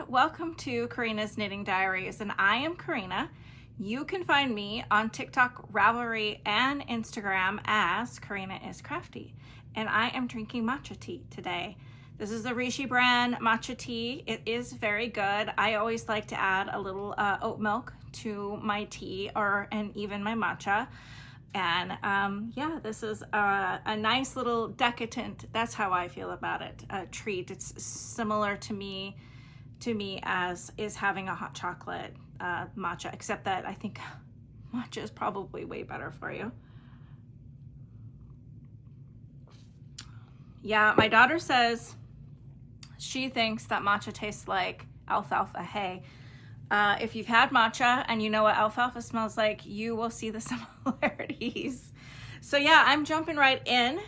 welcome to Corrina's Knitting Diaries, and I am Corrina. You can find me on TikTok, Ravelry, and Instagram as Corrina is Crafty, and I am drinking matcha tea today. This is the Rishi brand matcha tea. It is very good. I always like to add a little oat milk to my tea and even my matcha. And yeah, this is a nice little decadent, that's how I feel about it, treat. It's similar to me as is having a hot chocolate matcha, except that I think matcha is probably way better for you. Yeah, my daughter says she thinks that matcha tastes like alfalfa hay. If you've had matcha and you know what alfalfa smells like, you will see the similarities. So yeah, I'm jumping right in.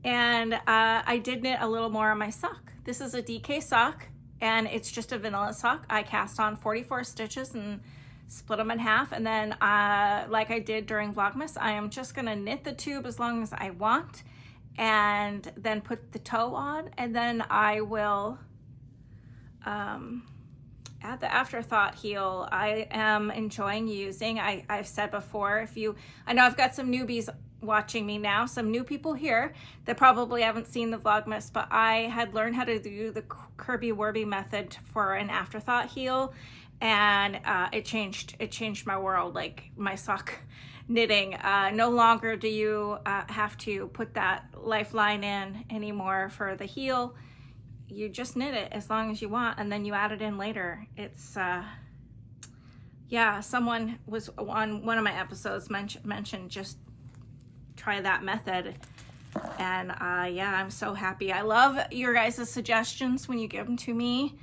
And I did knit a little more on my sock. This is a DK sock, and it's just a vanilla sock. I cast on 44 stitches and split them in half. And then like I did during Vlogmas, I am just gonna knit the tube as long as I want and then put the toe on. And then I will, add the afterthought heel. I am enjoying using, I've said before, I know I've got some newbies watching me now, some new people here that probably haven't seen the Vlogmas, but I had learned how to do the Kirby Werby method for an afterthought heel, and it changed my world, like my sock knitting. No longer do you have to put that lifeline in anymore for the heel. You just knit it as long as you want, and then you add it in later. It's yeah, someone was on one of my episodes mentioned just try that method, and yeah, I'm so happy. I love your guys' suggestions when you give them to me.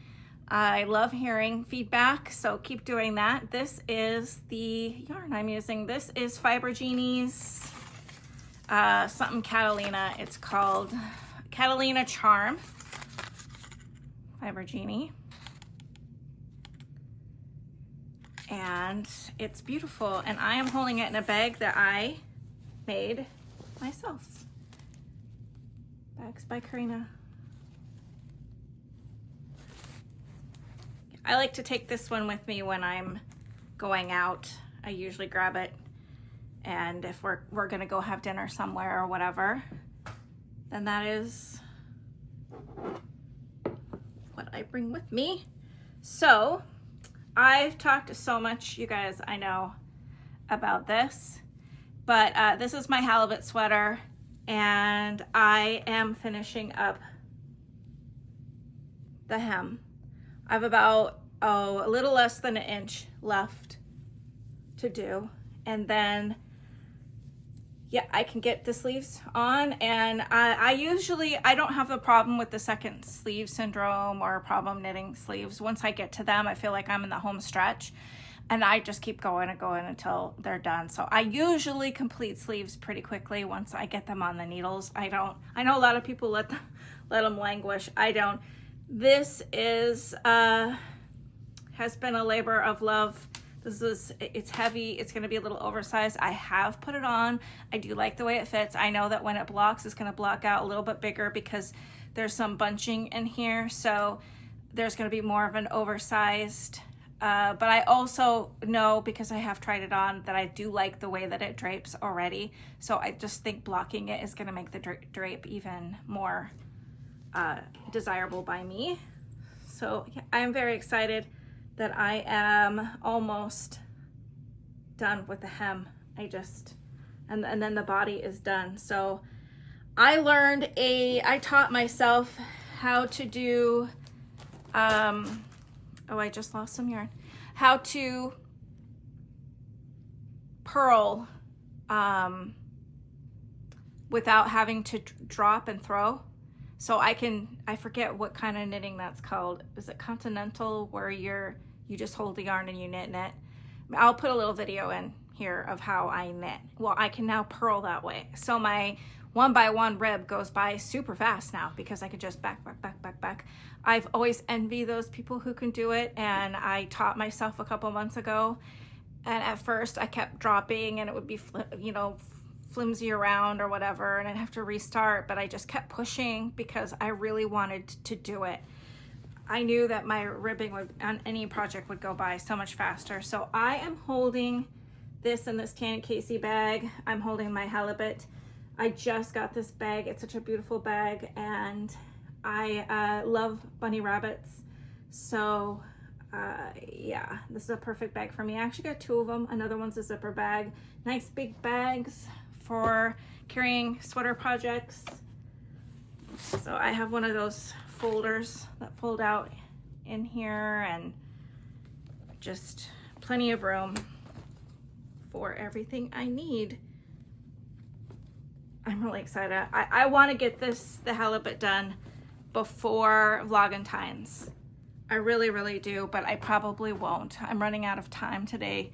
I love hearing feedback, so keep doing that. This is the yarn I'm using. This is Fiber Genie's something Catalina. It's called Catalina Charm Fiber Genie, and it's beautiful, and I am holding it in a bag that I made myself. Bags by Corrina. I like to take this one with me when I'm going out. I usually grab it, and if we're gonna go have dinner somewhere or whatever, then that is what I bring with me. So I've talked so much, you guys, I know, about this, but this is my halibut sweater, and I am finishing up the hem. I have about a little less than an inch left to do, and then yeah, I can get the sleeves on, and I don't have a problem with the second sleeve syndrome or problem knitting sleeves. Once I get to them, I feel like I'm in the home stretch, and I just keep going and going until they're done. So I usually complete sleeves pretty quickly once I get them on the needles. I know a lot of people let them languish. I don't. This is has been a labor of love. It's heavy, it's gonna be a little oversized. I have put it on. I do like the way it fits. I know that when it blocks, it's gonna block out a little bit bigger because there's some bunching in here. So there's gonna be more of an oversized, but I also know, because I have tried it on, that I do like the way that it drapes already. So I just think blocking it is gonna make the drape even more desirable by me. So yeah, I'm very excited that I am almost done with the hem. And then the body is done. So I taught myself how to do, oh, I just lost some yarn. How to purl without having to drop and throw. So I forget what kind of knitting that's called. Is it continental, where you just hold the yarn and you knit? I'll put a little video in here of how I knit. Well, I can now purl that way. So my 1x1 rib goes by super fast now because I could just back. I've always envied those people who can do it, and I taught myself a couple months ago, and at first I kept dropping and it would be, flimsy around or whatever, and I'd have to restart, but I just kept pushing because I really wanted to do it. I knew that my ribbing on any project would go by so much faster. So I am holding this in this Tanny Casey bag. I'm holding my halibut. I just got this bag. It's such a beautiful bag, and I love bunny rabbits. So yeah, this is a perfect bag for me. I actually got 2 of them. Another one's a zipper bag. Nice big bags for carrying sweater projects. So I have one of those folders that fold out in here, and just plenty of room for everything I need. I'm really excited. I want to get the halibut done before Valentines. I really, really do, but I probably won't. I'm running out of time today.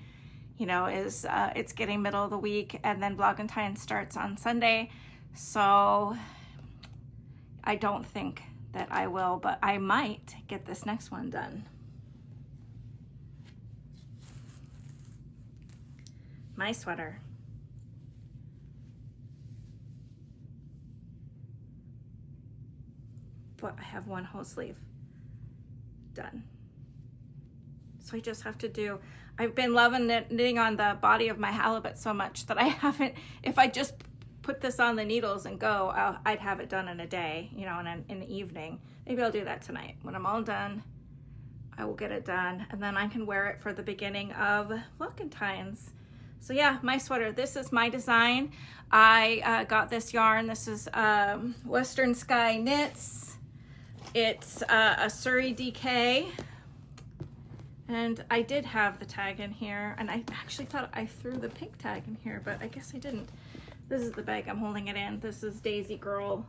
You know, it's getting middle of the week, and then Valentines starts on Sunday. So I don't think that I will, but I might get this next one done. My sweater. But I have one whole sleeve done. So I just have to do, I've been loving knitting on the body of my halibut so much that I haven't, if I just put this on the needles and go, I'd have it done in a day, you know, in the evening. Maybe I'll do that tonight. When I'm all done, I will get it done, and then I can wear it for the beginning of Valentines. So yeah, my sweater, this is my design. I got this yarn. This is Western Sky Knits. It's a Surrey DK. And I did have the tag in here, and I actually thought I threw the pink tag in here, but I guess I didn't. This is the bag I'm holding it in. This is Daisy Girl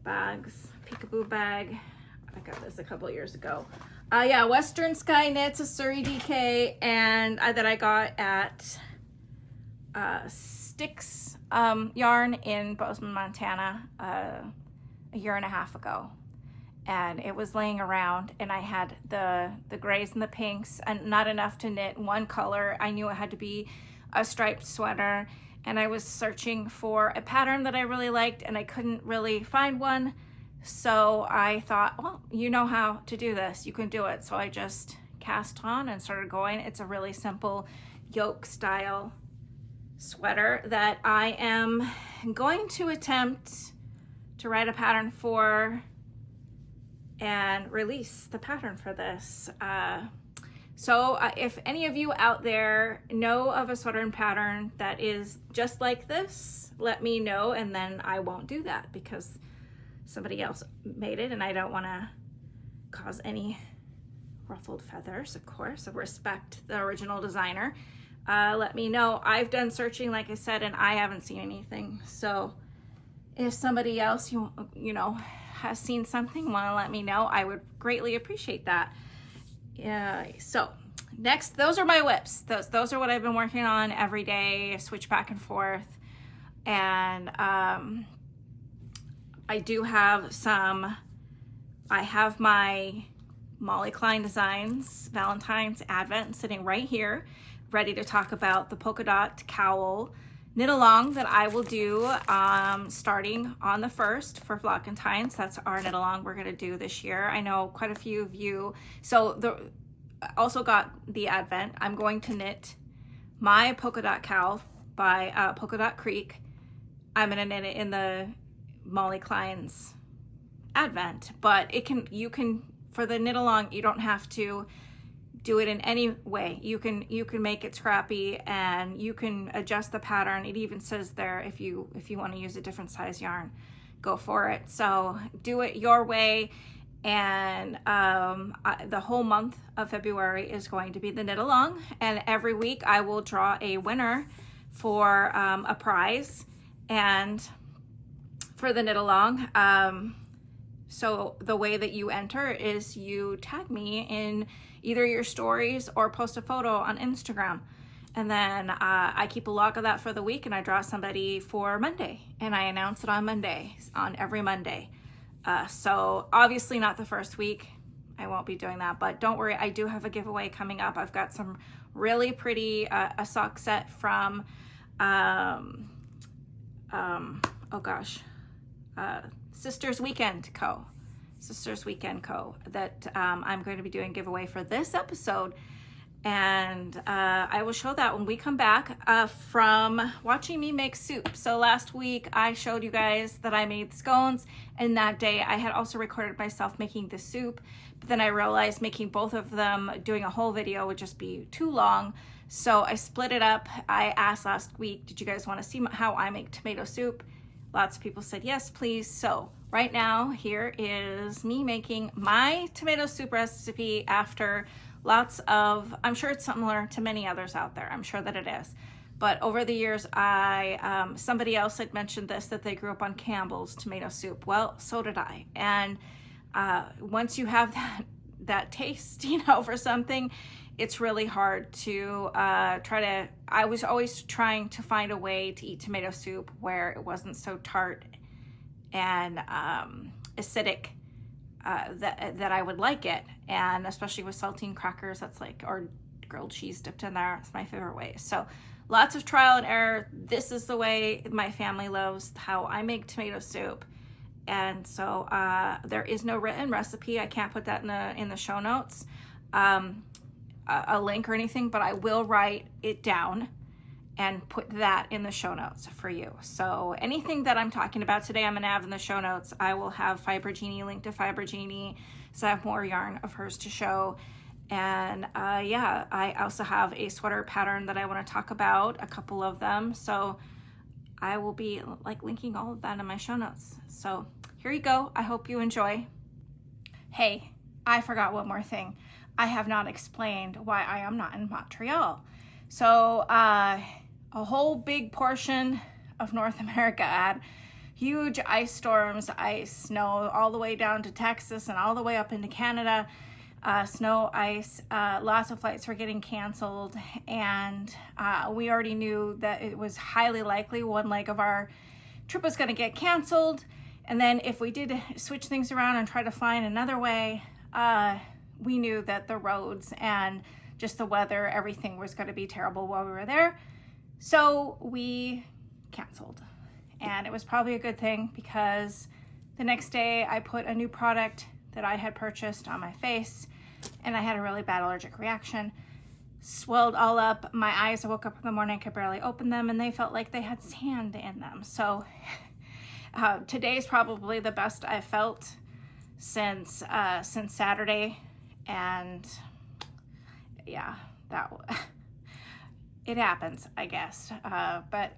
bags, peekaboo bag. I got this a couple years ago. Yeah, Western Sky Knits, a Surrey DK, and that I got at Sticks Yarn in Bozeman, Montana, a year and a half ago. And it was laying around, and I had the grays and the pinks, and not enough to knit one color. I knew it had to be a striped sweater, and I was searching for a pattern that I really liked, and I couldn't really find one. So I thought, well, you know how to do this, you can do it. So I just cast on and started going. It's a really simple yoke style sweater that I am going to attempt to write a pattern for and release the pattern for this. So if any of you out there know of a sweater and pattern that is just like this, let me know, and then I won't do that because somebody else made it, and I don't want to cause any ruffled feathers, of course. I respect the original designer. Let me know. I've done searching, like I said, and I haven't seen anything. So if somebody else you know has seen something, want to let me know, I would greatly appreciate that. So next, those are my whips. Those are what I've been working on every day. I switch back and forth, and I do have I have my Molly Klein Designs Valentines Advent sitting right here, ready to talk about the Polkadot cowl knit along that I will do starting on the 1st for Valentines. That's our knit along we're gonna do this year. I know quite a few of you. So also got the Advent. I'm going to knit my Polkadot cowl by Polkadot Creek. I'm gonna knit it in the Molly Klein's Advent, but you can for the knit along, you don't have to do it in any way. You can make it scrappy, and you can adjust the pattern. It even says there if you want to use a different size yarn, go for it. So do it your way. And the whole month of February is going to be the knit along, and every week I will draw a winner for a prize and for the knit along. So the way that you enter is you tag me in either your stories or post a photo on Instagram. And then I keep a log of that for the week, and I draw somebody for Monday, and I announce it on Monday, on every Monday. So obviously not the first week. I won't be doing that, but don't worry, I do have a giveaway coming up. I've got some really pretty, a sock set from, Sisters Weekend Co. Sisters Weekend Co. that I'm going to be doing giveaway for this episode. And I will show that when we come back from watching me make soup. So last week I showed you guys that I made scones, and that day I had also recorded myself making the soup, but then I realized making both of them, doing a whole video would just be too long. So I split it up. I asked last week, did you guys want to see how I make tomato soup? Lots of people said yes, please. So right now, here is me making my tomato soup recipe after lots of, I'm sure it's similar to many others out there. I'm sure that it is. But over the years, somebody else had mentioned this, that they grew up on Campbell's tomato soup. Well, so did I. And once you have that taste, for something, it's really hard to I was always trying to find a way to eat tomato soup where it wasn't so tart and acidic that I would like it. And especially with saltine crackers, or grilled cheese dipped in there, it's my favorite way. So lots of trial and error. This is the way my family loves how I make tomato soup. And so there is no written recipe. I can't put that in the show notes, a link or anything, but I will write it down and put that in the show notes for you. So anything that I'm talking about today, I'm gonna have in the show notes. I will have Fiber Genie, link to Fiber Genie, so I have more yarn of hers to show. And I also have a sweater pattern that I wanna talk about, a couple of them. So I will be linking all of that in my show notes. So here you go. I hope you enjoy. Hey, I forgot one more thing. I have not explained why I am not in Montreal. So a whole big portion of North America had huge ice storms, snow all the way down to Texas and all the way up into Canada. Snow, ice, lots of flights were getting canceled, and we already knew that it was highly likely one leg of our trip was going to get canceled. And then if we did switch things around and try to find another way, we knew that the roads and just the weather, everything was going to be terrible while we were there. So we canceled. And it was probably a good thing, because the next day I put a new product that I had purchased on my face, and I had a really bad allergic reaction. Swelled all up. My eyes, I woke up in the morning, I could barely open them, and they felt like they had sand in them. So today's probably the best I've felt since Saturday. And yeah, it happens, I guess. But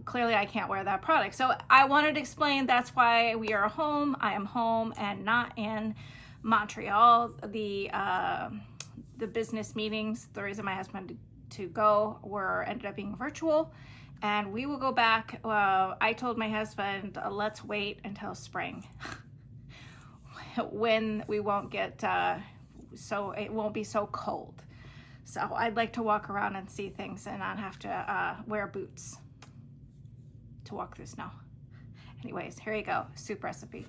clearly I can't wear that product. So I wanted to explain that's why we are home. I am home and not in Montreal. The business meetings, the reason my husband to go, ended up being virtual, and we will go back. I told my husband, let's wait until spring when we won't get, so it won't be so cold. So I'd like to walk around and see things and not have to wear boots to walk through snow. Anyways, here you go, soup recipe.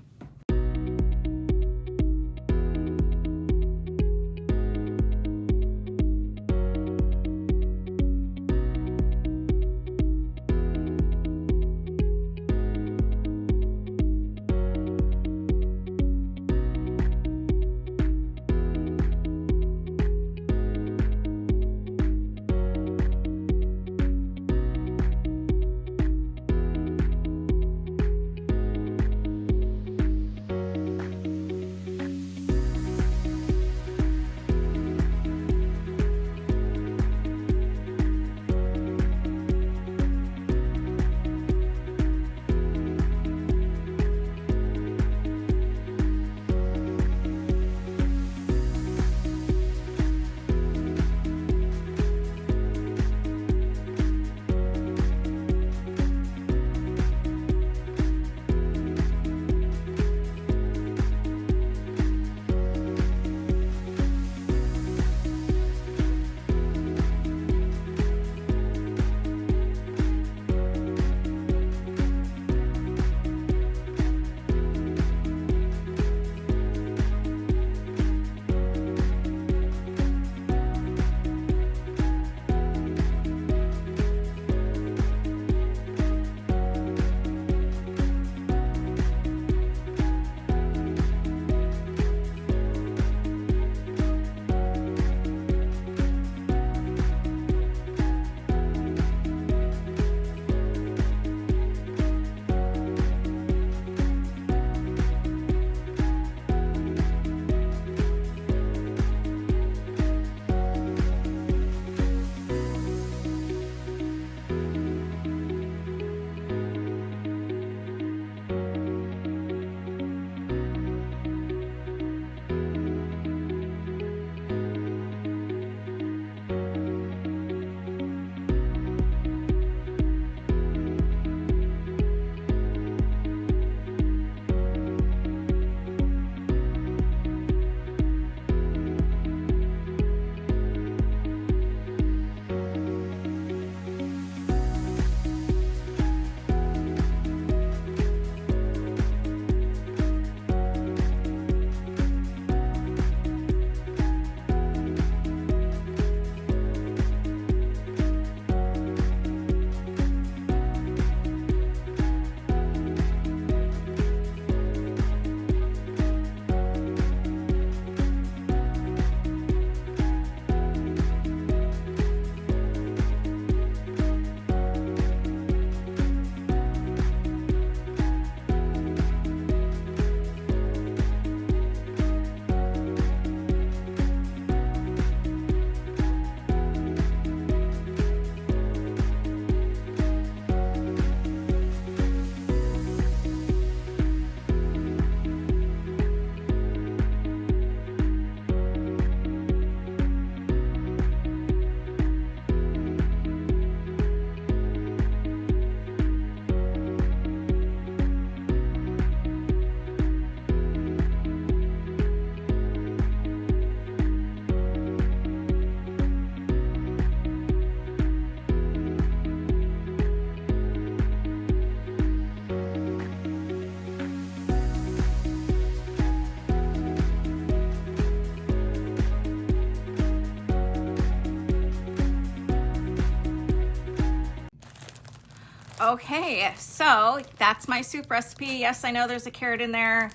Okay, so that's my soup recipe. Yes, I know there's a carrot in there.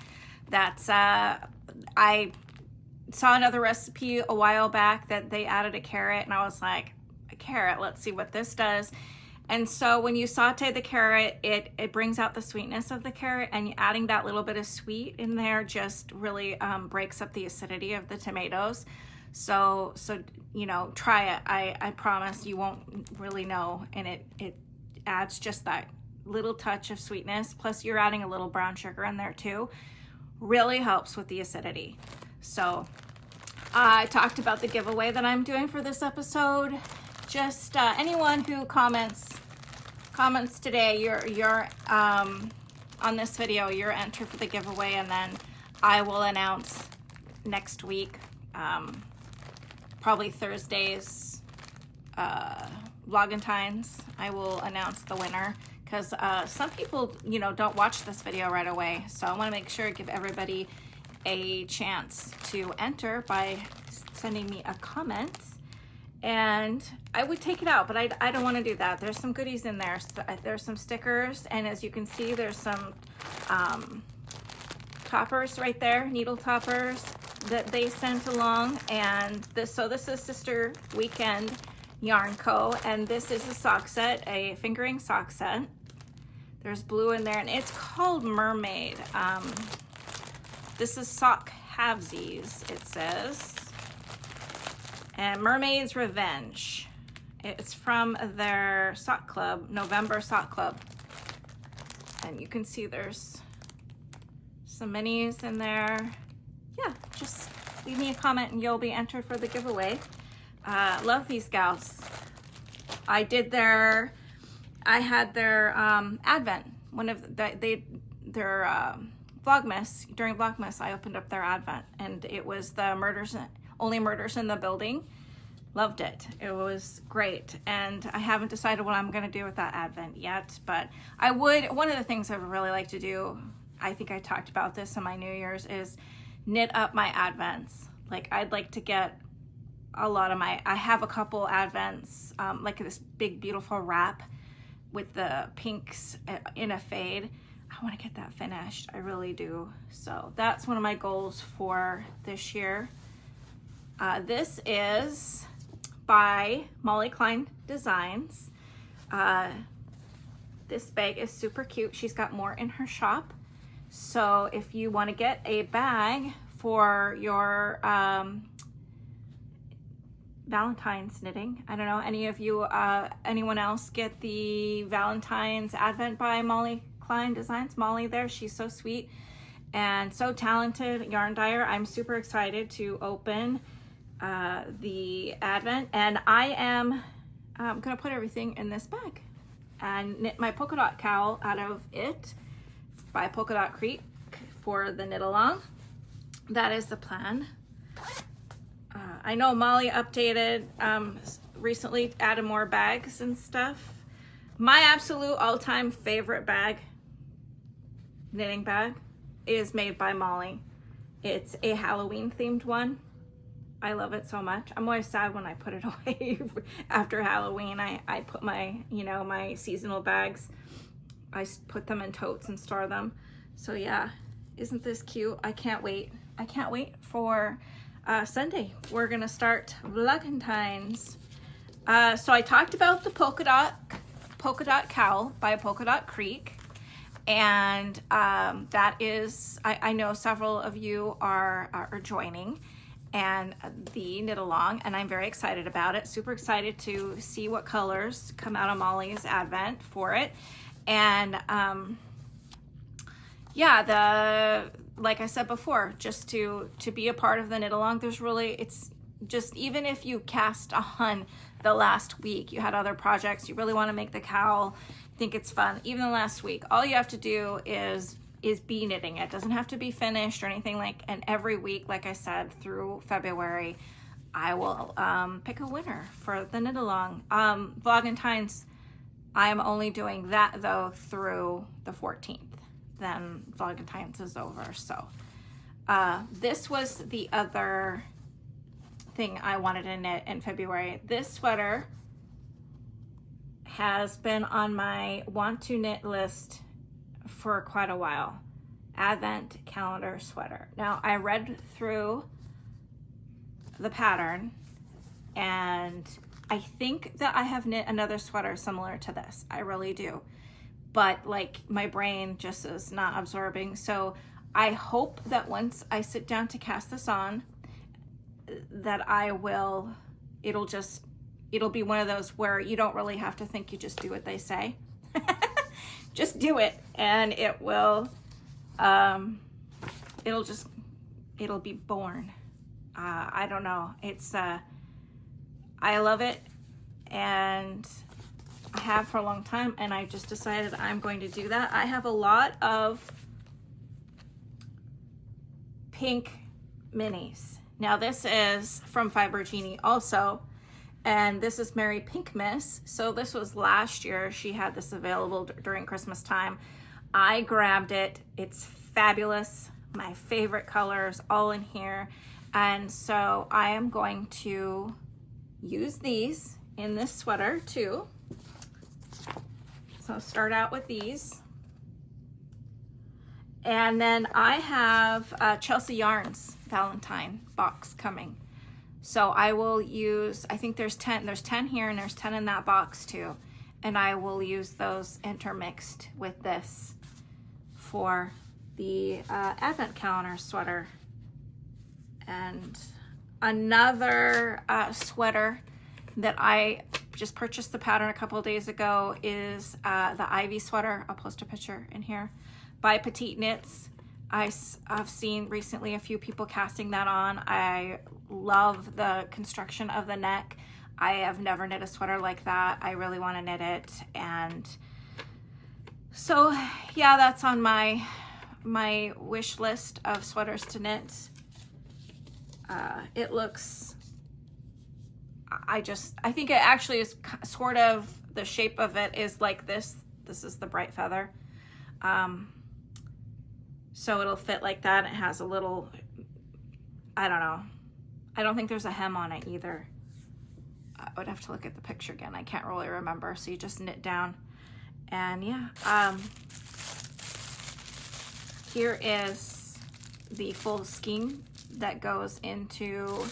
That's, I saw another recipe a while back that they added a carrot, and I was like, a carrot, let's see what this does. And so when you saute the carrot, it brings out the sweetness of the carrot, and adding that little bit of sweet in there just really breaks up the acidity of the tomatoes. So you know, try it. I promise you won't really know, and it adds just that little touch of sweetness. Plus you're adding a little brown sugar in there too. Really helps with the acidity. So I talked about the giveaway that I'm doing for this episode. Just anyone who comments today, you're on this video, you're entered for the giveaway, and then I will announce next week, probably Thursdays, Valentines. I will announce the winner, because some people, you know, don't watch this video right away. So I want to make sure I give everybody a chance to enter by sending me a comment, and I would take it out, but I don't want to do that. There's some goodies in there. So there's some stickers, and as you can see, there's some toppers right there, needle toppers that they sent along. And this is Sister Weekend Yarn Co., and this is a sock set, a fingering sock set. There's blue in there, and it's called Mermaid. This is sock halvesies, it says, and Mermaid's Revenge. It's from their sock club, November sock club, and you can see there's some minis in there. Yeah, just leave me a comment and you'll be entered for the giveaway. Love these gals. I had their Advent, Vlogmas. During Vlogmas, I opened up their Advent, and it was the Only Murders in the Building. Loved it. It was great, and I haven't decided what I'm going to do with that Advent yet, but one of the things I would really like to do, I think I talked about this in my New Year's, is knit up my Advents. Like, I'd like to get a lot of I have a couple Advents, like this big beautiful wrap with the pinks in a fade. I want to get that finished. I really do. So that's one of my goals for this year. This is by Molly Klein Designs. This bag is super cute. She's got more in her shop. So if you want to get a bag for your Valentine's knitting, I don't know, any of you, anyone else get the Valentine's Advent by Molly Klein Designs? Molly there, she's so sweet and so talented yarn dyer. I'm super excited to open the Advent, and I am gonna put everything in this bag and knit my Polkadot cowl out of it by Polkadot Creek for the knit along. That is the plan. I know Molly updated recently, added more bags and stuff. My absolute all-time favorite bag, knitting bag, is made by Molly. It's a Halloween themed one. I love it so much. I'm always sad when I put it away after Halloween. I put my, my seasonal bags, I put them in totes and store them. So yeah, isn't this cute? I can't wait. I can't wait for Sunday. We're gonna start Valentines. So I talked about the Polkadot cowl by Polkadot Creek, and that is, I know several of you are joining and the knit along, and I'm very excited about it. Super excited to see what colors come out of Molly's Advent for it. And yeah, like I said before, just to be a part of the knit along, it's just, even if you cast on the last week, you had other projects, you really want to make the cowl, think it's fun, even the last week, all you have to do is be knitting it. It doesn't have to be finished or anything and every week, like I said, through February, I will pick a winner for the knit along. Valentines, I am only doing that though through the 14th. Then Valentine's is over. So this was the other thing I wanted to knit in February. This sweater has been on my want to knit list for quite a while. Advent calendar sweater. Now I read through the pattern and I think that I have knit another sweater similar to this. I really do. But like my brain just is not absorbing. So I hope that once I sit down to cast this on, that it'll be one of those where you don't really have to think, you just do what they say. Just do it and it will, it'll be born. I don't know. I love it and I have for a long time, and I just decided I'm going to do that. I have a lot of pink minis. Now this is from Fiber Genie also, and this is Merry Pink Miss. So this was last year. She had this available during Christmas time. I grabbed it. It's fabulous. My favorite colors all in here. And so I am going to use these in this sweater too. So I'll start out with these. And then I have Chelsea Yarns Valentine box coming. So I will use, I think there's 10 here and there's 10 in that box too. And I will use those intermixed with this for the Advent calendar sweater. And another sweater that I just purchased the pattern a couple of days ago is the Ivy sweater. I'll post a picture in here by Petite Knits. I've seen recently a few people casting that on. I love the construction of the neck. I have never knit a sweater like that. I really want to knit it. And so yeah, that's on my wish list of sweaters to knit. It looks, I think it actually is sort of, the shape of it is like this. This is the bright feather. So it'll fit like that. It has a little, I don't know. I don't think there's a hem on it either. I would have to look at the picture again. I can't really remember. So you just knit down and yeah. Here is the full scheme that goes into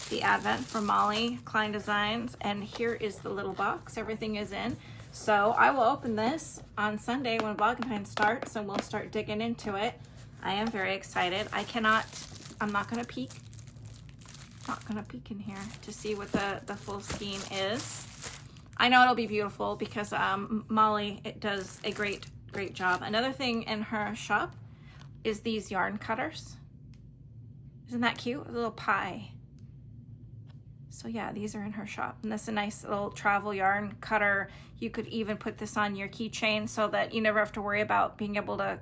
the Advent from Molly Klein Designs, and here is the little box everything is in. So I will open this on Sunday when Valentines starts and we'll start digging into it. I am very excited. I'm not gonna peek in here to see what the full scheme is. I know it'll be beautiful because Molly, it does a great job. Another thing in her shop is these yarn cutters. Isn't that cute? A little pie. So yeah, these are in her shop. And this is a nice little travel yarn cutter. You could even put this on your keychain so that you never have to worry about being able to,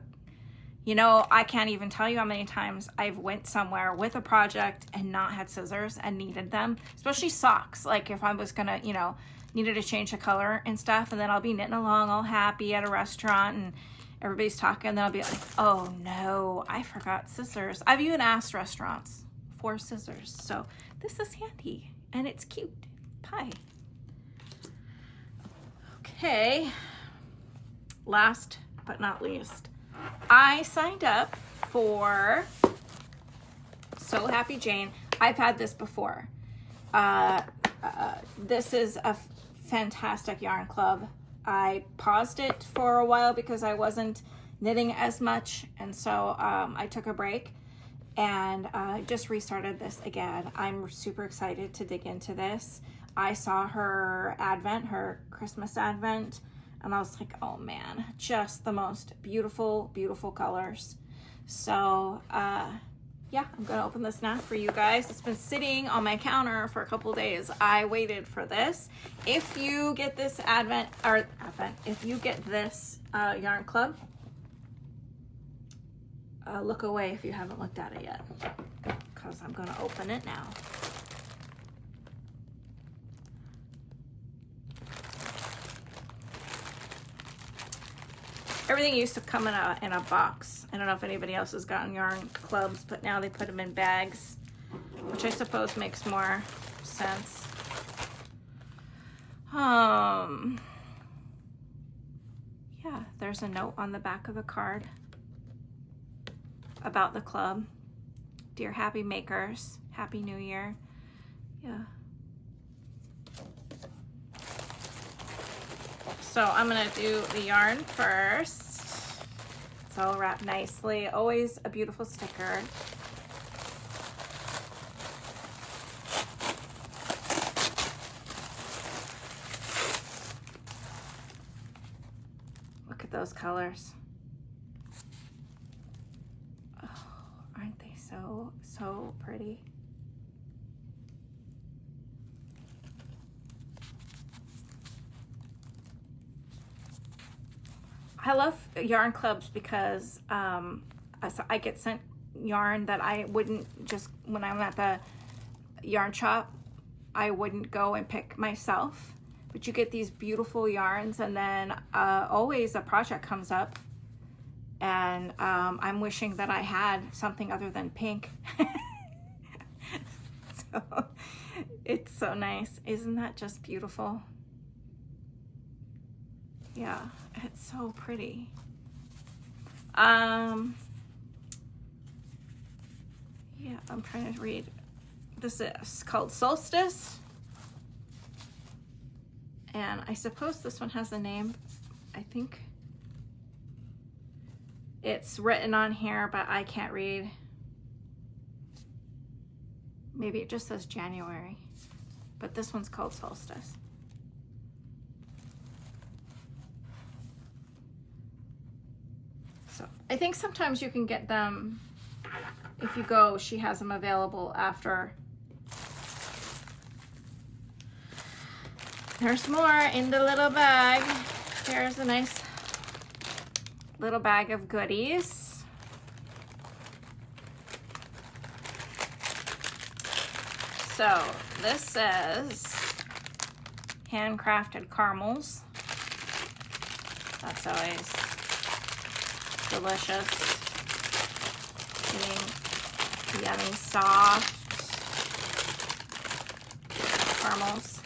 you know, I can't even tell you how many times I've went somewhere with a project and not had scissors and needed them, especially socks. Like if I was gonna, you know, needed to change the color and stuff, and then I'll be knitting along all happy at a restaurant and everybody's talking, and then I'll be like, oh no, I forgot scissors. I've even asked restaurants for scissors. So this is handy and it's cute. Pie. Okay, last but not least, I signed up for So Happy Jane. I've had this before. This is a fantastic yarn club. I paused it for a while because I wasn't knitting as much, and so I took a break and just restarted this again. I'm super excited to dig into this. I saw her Advent, her Christmas Advent, and I was like, oh man, just the most beautiful, beautiful colors. So yeah, I'm gonna open this now for you guys. It's been sitting on my counter for a couple days. I waited for this. If you get this if you get this yarn club, look away if you haven't looked at it yet, because I'm gonna open it now. Everything used to come in a box. I don't know if anybody else has gotten yarn clubs, but now they put them in bags, which I suppose makes more sense. yeah, there's a note on the back of the card about the club. Dear happy makers, Happy New Year. Yeah. So I'm gonna do the yarn first. It's all wrapped nicely. Always a beautiful sticker. Look at those colors. Oh, aren't they so pretty? I love yarn clubs because I get sent yarn that I wouldn't just, when I'm at the yarn shop, I wouldn't go and pick myself. But you get these beautiful yarns, and then always a project comes up, and I'm wishing that I had something other than pink. So it's so nice. Isn't that just beautiful? Yeah, it's so pretty. Yeah, I'm trying to read. This is called Solstice. And I suppose this one has a name. I think it's written on here, but I can't read. Maybe it just says January, but this one's called Solstice. So I think sometimes you can get them, if you go, she has them available after. There's more in the little bag. There's a nice little bag of goodies. So this says handcrafted caramels. That's always delicious. Getting yummy, soft caramels.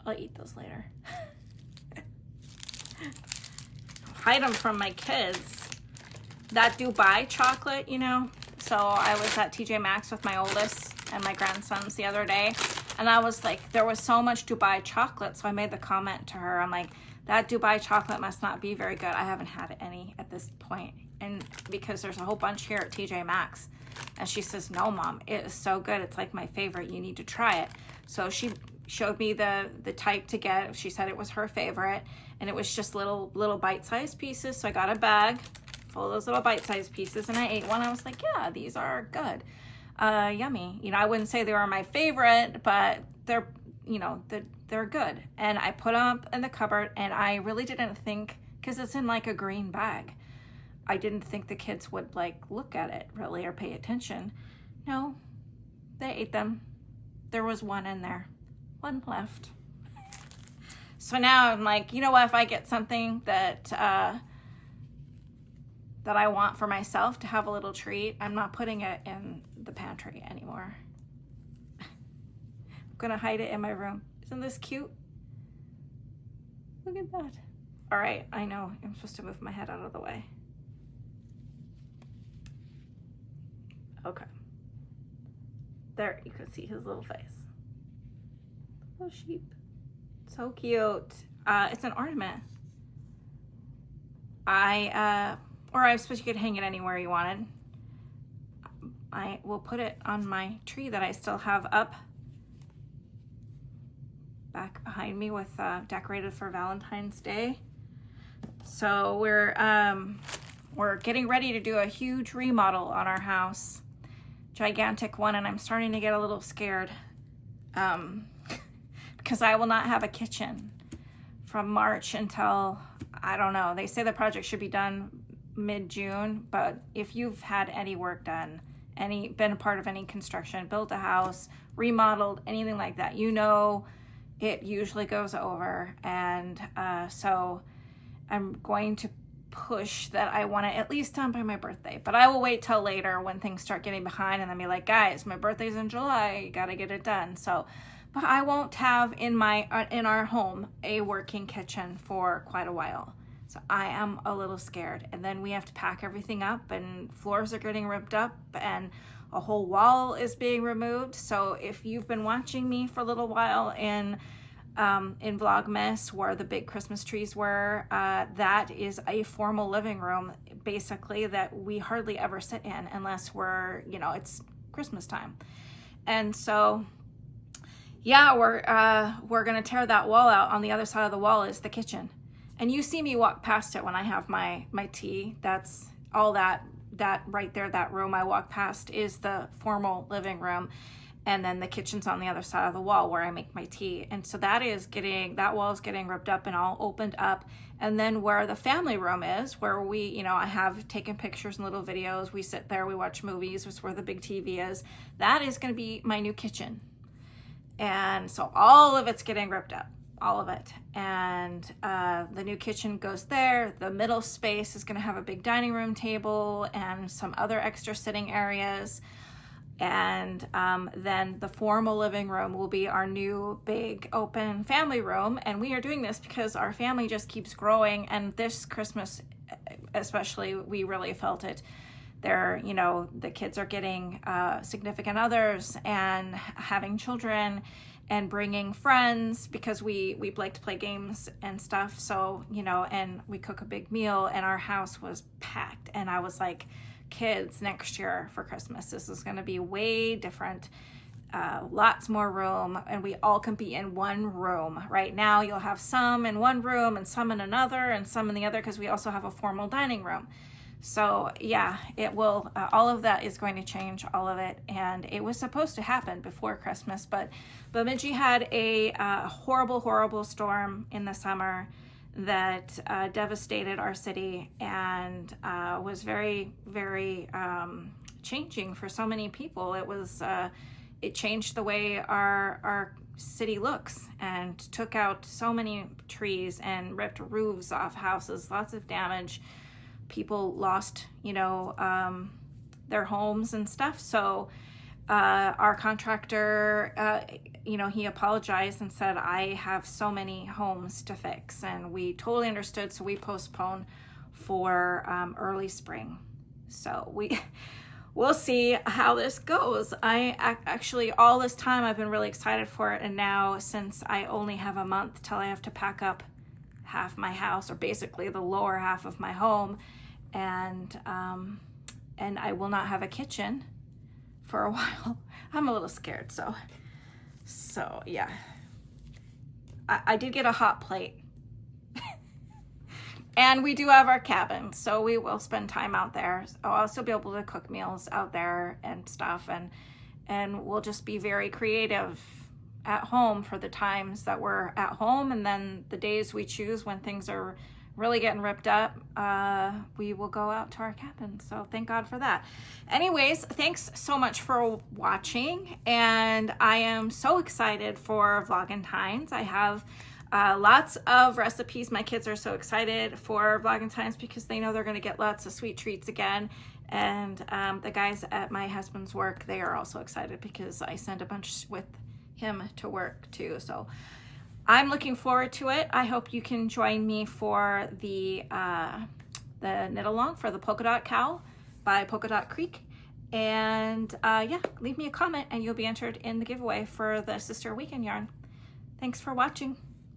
I'll eat those later. Hide them from my kids. That Dubai chocolate, you know. So I was at TJ Maxx with my oldest and my grandsons the other day, and I was like, there was so much Dubai chocolate, so I made the comment to her. I'm like, that Dubai chocolate must not be very good. I haven't had any at this point, and because there's a whole bunch here at TJ Maxx. And she says, no, Mom, it is so good. It's like my favorite. You need to try it. So she showed me the type to get. She said it was her favorite, and it was just little bite-sized pieces. So I got a bag full of those little bite-sized pieces, and I ate one. I was like, yeah, these are good. Yummy. You know, I wouldn't say they were my favorite, but they're, you know, they're good. And I put them up in the cupboard, and I really didn't think, because it's in like a green bag, I didn't think the kids would like look at it really or pay attention. No, they ate them. There was one in there, one left. So now I'm like, you know what, if I get something that I want for myself to have a little treat, I'm not putting it in the pantry anymore. I'm gonna hide it in my room. Isn't this cute? Look at that. All right, I know, I'm supposed to move my head out of the way. Okay. There, you can see his little face. Little sheep. So cute. It's an ornament. Or I suppose you could hang it anywhere you wanted. I will put it on my tree that I still have up back behind me with decorated for Valentine's Day. So we're getting ready to do a huge remodel on our house, gigantic one, and I'm starting to get a little scared because I will not have a kitchen from March until, I don't know, they say the project should be done mid-June, but if you've had any work done, been a part of any construction, built a house, remodeled, anything like that, you know it usually goes over. And so I'm going to push that I want it at least done by my birthday, but I will wait till later when things start getting behind and then be like, guys, my birthday's in July, you gotta get it done. So, but I won't have in our home a working kitchen for quite a while. So I am a little scared. And then we have to pack everything up, and floors are getting ripped up, and a whole wall is being removed. So if you've been watching me for a little while in Vlogmas, where the big Christmas trees were, that is a formal living room, basically, that we hardly ever sit in unless we're, you know, it's Christmas time. And so, yeah, we're gonna tear that wall out. On the other side of the wall is the kitchen. And you see me walk past it when I have my tea. That's all that right there, that room I walk past is the formal living room. And then the kitchen's on the other side of the wall where I make my tea. And so that wall is getting ripped up and all opened up. And then where the family room is, where we, you know, I have taken pictures and little videos. We sit there, we watch movies, which is where the big TV is. That is going to be my new kitchen. And so all of it's getting ripped up, all of it. And the new kitchen goes there. The middle space is going to have a big dining room table and some other extra sitting areas. And then the formal living room will be our new big open family room. And we are doing this because our family just keeps growing. And this Christmas, especially, we really felt it. There, you know, the kids are getting significant others and having children and bringing friends, because we like to play games and stuff. So, you know, and we cook a big meal, and our house was packed. And I was like, kids, next year for Christmas, this is going to be way different. Lots more room, and we all can be in one room. Right now you'll have some in one room and some in another and some in the other, because we also have a formal dining room. So yeah, it will, all of that is going to change, all of it. And it was supposed to happen before Christmas, but Bemidji had a horrible storm in the summer that devastated our city, and was very, very changing for so many people. It changed the way our city looks, and took out so many trees and ripped roofs off houses, lots of damage. People lost, you know, their homes and stuff. So our contractor, you know, he apologized and said, I have so many homes to fix. And we totally understood. So we postponed for early spring. So we'll see how this goes. I actually, all this time, I've been really excited for it. And now, since I only have a month till I have to pack up half my house, or basically the lower half of my home, and I will not have a kitchen for a while. I'm a little scared. So yeah, I did get a hot plate. And we do have our cabin, so we will spend time out there. So I'll still be able to cook meals out there and stuff, and we'll just be very creative at home for the times that we're at home. And then the days we choose when things are really getting ripped up, we will go out to our cabin. So thank God for that. Anyways, thanks so much for watching, and I am so excited for Valentines. I have lots of recipes. My kids are so excited for Valentines because they know they're going to get lots of sweet treats again. And the guys at my husband's work, they are also excited because I send a bunch with him to work too. So I'm looking forward to it. I hope you can join me for the knit along for the Polkadot KAL by Polkadot Creek. And yeah, leave me a comment and you'll be entered in the giveaway for the Sister Weekend yarn. Thanks for watching.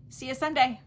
See you Sunday.